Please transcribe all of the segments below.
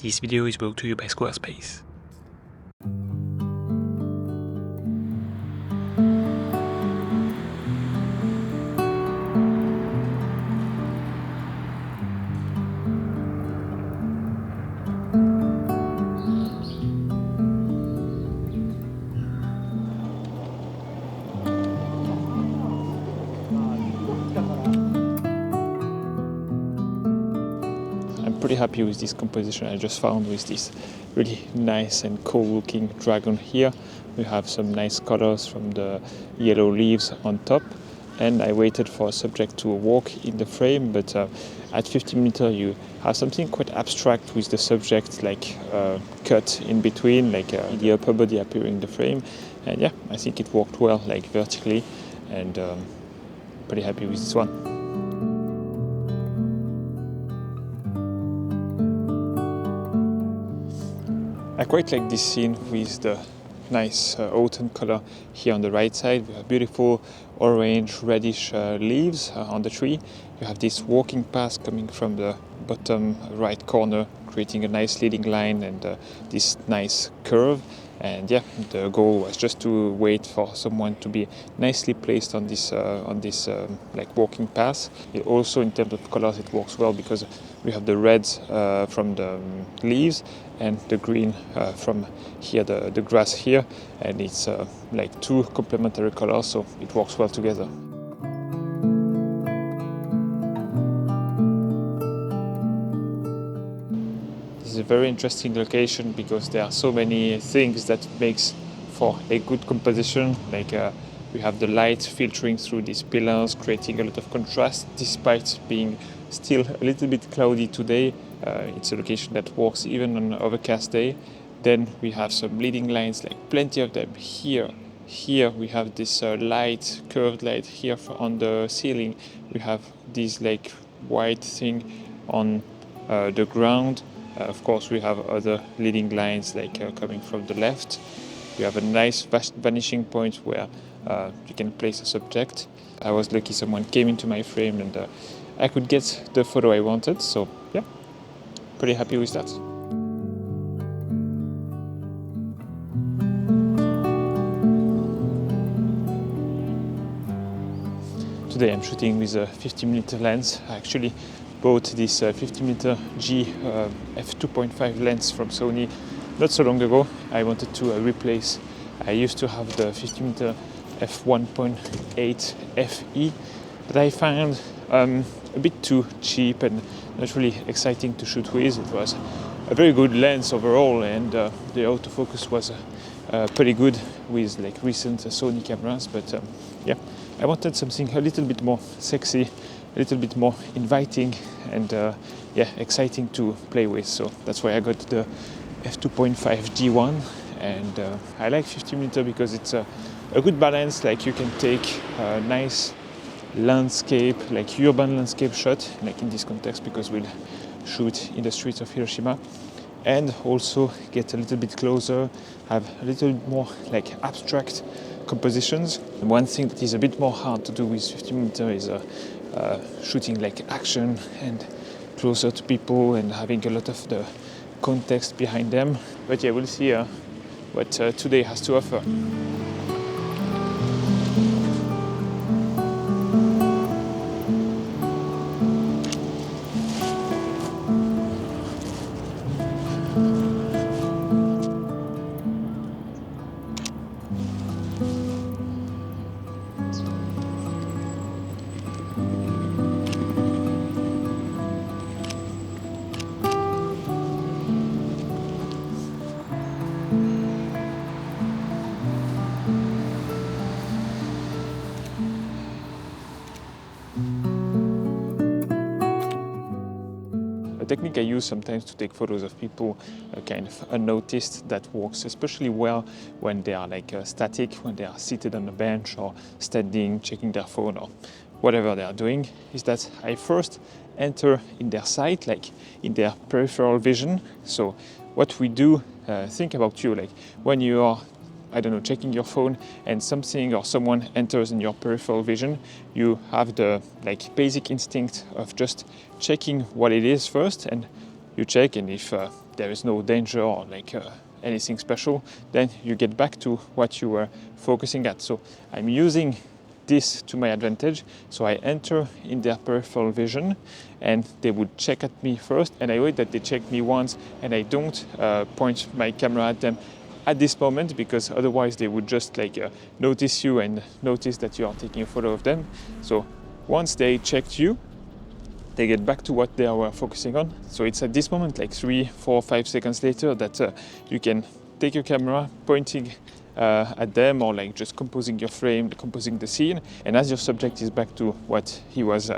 This video is brought to you by Squarespace. I'm pretty happy with this composition I just found with this really nice and cool looking dragon here. We have some nice colors from the yellow leaves on top, and I waited for a subject to walk in the frame, but at 50mm you have something quite abstract with the subject like cut in between, like the upper body appearing in the frame. And yeah, I think it worked well, like vertically, and pretty happy with this one. I quite like this scene with the nice autumn color here on the right side. We have beautiful orange reddish leaves on the tree. You have this walking path coming from the bottom right corner, creating a nice leading line and this nice curve. And yeah, the goal was just to wait for someone to be nicely placed on this like walking path. It also, in terms of colors, it works well because we have the red from the leaves and the green from here, the grass here, and it's like two complementary colors, so it works well together. This is a very interesting location because there are so many things that makes for a good composition. Like we have the light filtering through these pillars, creating a lot of contrast despite being still a little bit cloudy today. It's a location that works even on an overcast day. Then we have some leading lines, like plenty of them here. Here we have this light, curved light here on the ceiling. We have this like white thing on the ground. Of course, we have other leading lines like coming from the left. We have a nice vanishing point where you can place a subject. I was lucky someone came into my frame and I could get the photo I wanted. So yeah, pretty happy with that. Today I'm shooting with a 50mm lens. I actually bought this 50mm G f2.5 lens from Sony not so long ago. I wanted to replace, I used to have the 50mm f1.8 FE that I found a bit too cheap and not really exciting to shoot with. It was a very good lens overall, and the autofocus was pretty good with like recent Sony cameras, but yeah, I wanted something a little bit more sexy, a little bit more inviting, and yeah, exciting to play with. So that's why I got the f2.5 G1, and I like 50mm because it's a good balance. Like you can take a nice landscape, like urban landscape shot, like in this context because we'll shoot in the streets of Hiroshima, and also get a little bit closer, have a little more like abstract compositions. And one thing that is a bit more hard to do with 50mm is shooting like action and closer to people and having a lot of the context behind them. But yeah, we'll see what today has to offer. A technique I use sometimes to take photos of people kind of unnoticed that works especially well when they are like static, when they are seated on a bench or standing, checking their phone or whatever they are doing, is that I first enter in their sight, like in their peripheral vision. So what we do, think about you, like when you are, I don't know, checking your phone and something or someone enters in your peripheral vision, you have the basic instinct of just checking what it is first, and you check, and if there is no danger or like anything special, then you get back to what you were focusing at. So I'm using this to my advantage. So I enter in their peripheral vision and they would check at me first, and I wait that they check me once, and I don't point my camera at them at this moment, because otherwise they would just like notice you and notice that you are taking a photo of them. So once they checked you, they get back to what they were focusing on. So it's at this moment, like 3, 4, 5 seconds later, that you can take your camera, pointing at them, or like just composing your frame, composing the scene. And as your subject is back to what he was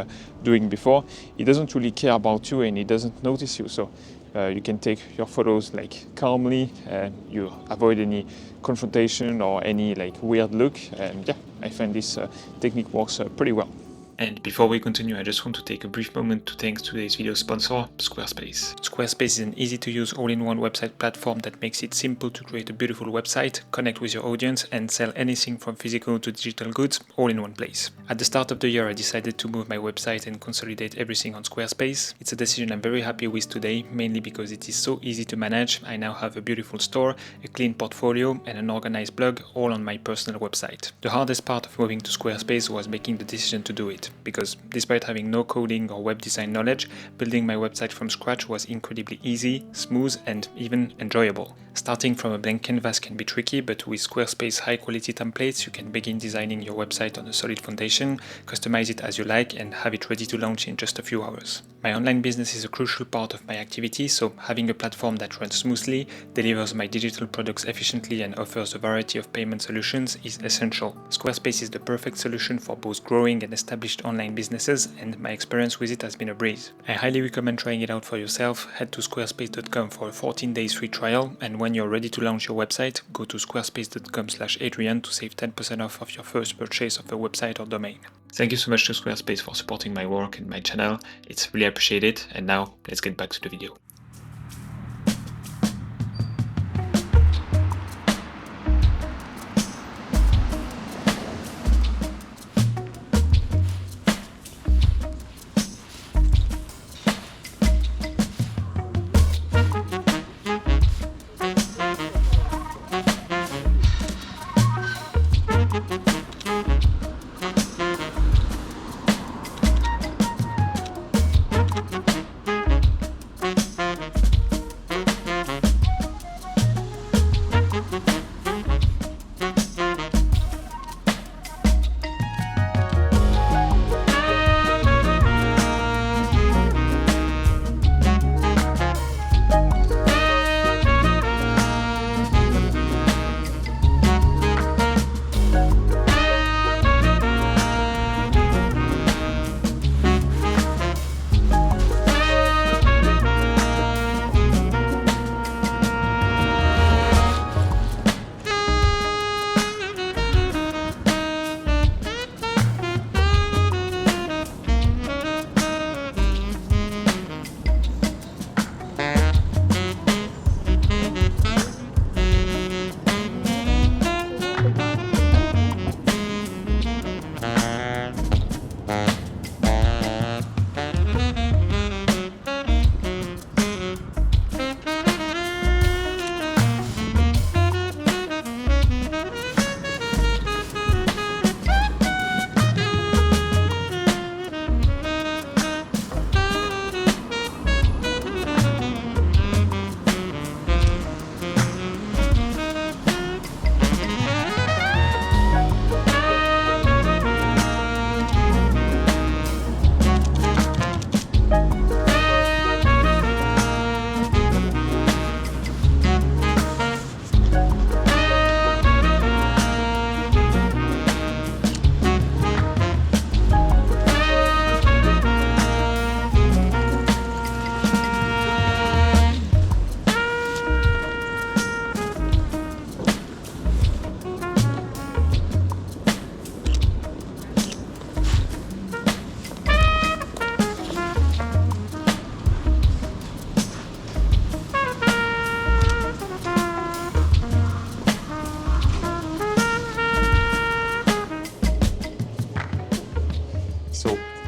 doing before, he doesn't really care about you and he doesn't notice you. So you can take your photos like calmly, and you avoid any confrontation or any like weird look. And yeah, I find this technique works pretty well. And before we continue, I just want to take a brief moment to thank today's video sponsor, Squarespace. Squarespace is an easy-to-use all-in-one website platform that makes it simple to create a beautiful website, connect with your audience, and sell anything from physical to digital goods all in one place. At the start of the year, I decided to move my website and consolidate everything on Squarespace. It's a decision I'm very happy with today, mainly because it is so easy to manage. I now have a beautiful store, a clean portfolio, and an organized blog, all on my personal website. The hardest part of moving to Squarespace was making the decision to do it, because despite having no coding or web design knowledge, building my website from scratch was incredibly easy, smooth, and even enjoyable. Starting from a blank canvas can be tricky, but with Squarespace high-quality templates, you can begin designing your website on a solid foundation, customize it as you like, and have it ready to launch in just a few hours. My online business is a crucial part of my activity, so having a platform that runs smoothly, delivers my digital products efficiently, and offers a variety of payment solutions is essential. Squarespace is the perfect solution for both growing and established online businesses, and my experience with it has been a breeze. I highly recommend trying it out for yourself. Head to squarespace.com for a 14-day free trial, and when you're ready to launch your website, go to squarespace.com/Adrian to save 10% off of your first purchase of a website or domain. Thank you so much to Squarespace for supporting my work and my channel. It's really appreciated. And now let's get back to the video.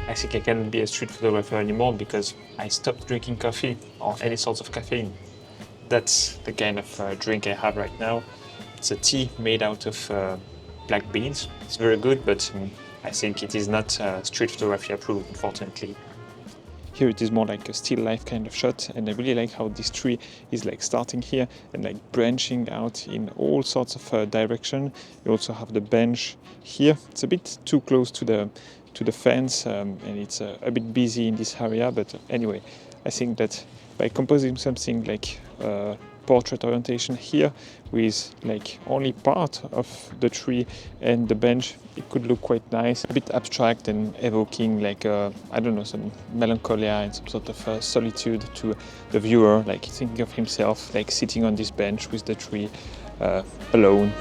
I think I can't be a street photographer anymore because I stopped drinking coffee or any sorts of caffeine. that's the kind of drink I have right now. It's a tea made out of black beans. It's very good, but I think it is not street photography approved, unfortunately. Here it is more like a still life kind of shot, and I really like how this tree is like starting here and like branching out in all sorts of direction. You also have the bench here. It's a bit too close to the fence, and it's a bit busy in this area. But anyway, I think that by composing something like portrait orientation here with like only part of the tree and the bench, it could look quite nice, a bit abstract and evoking like I don't know, some melancholia and some sort of solitude to the viewer, like thinking of himself like sitting on this bench with the tree alone.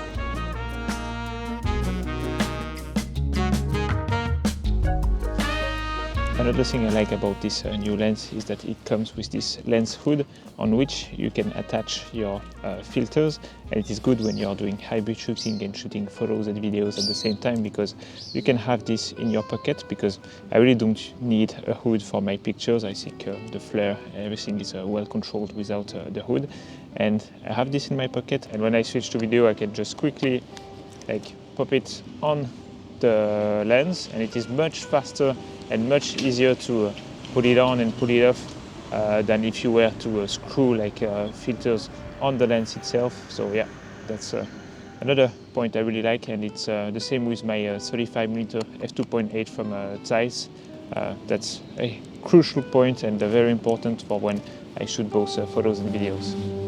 Another thing I like about this new lens is that it comes with this lens hood on which you can attach your filters, and it is good when you're doing hybrid shooting and shooting photos and videos at the same time, because you can have this in your pocket, because I really don't need a hood for my pictures. I think the flare, everything is well controlled without the hood, and I have this in my pocket, and when I switch to video I can just quickly like pop it on the lens, and it is much faster and much easier to put it on and put it off than if you were to screw like filters on the lens itself. So yeah, that's another point I really like, and it's the same with my 35mm f2.8 from Zeiss. That's a crucial point and very important for when I shoot both photos and videos.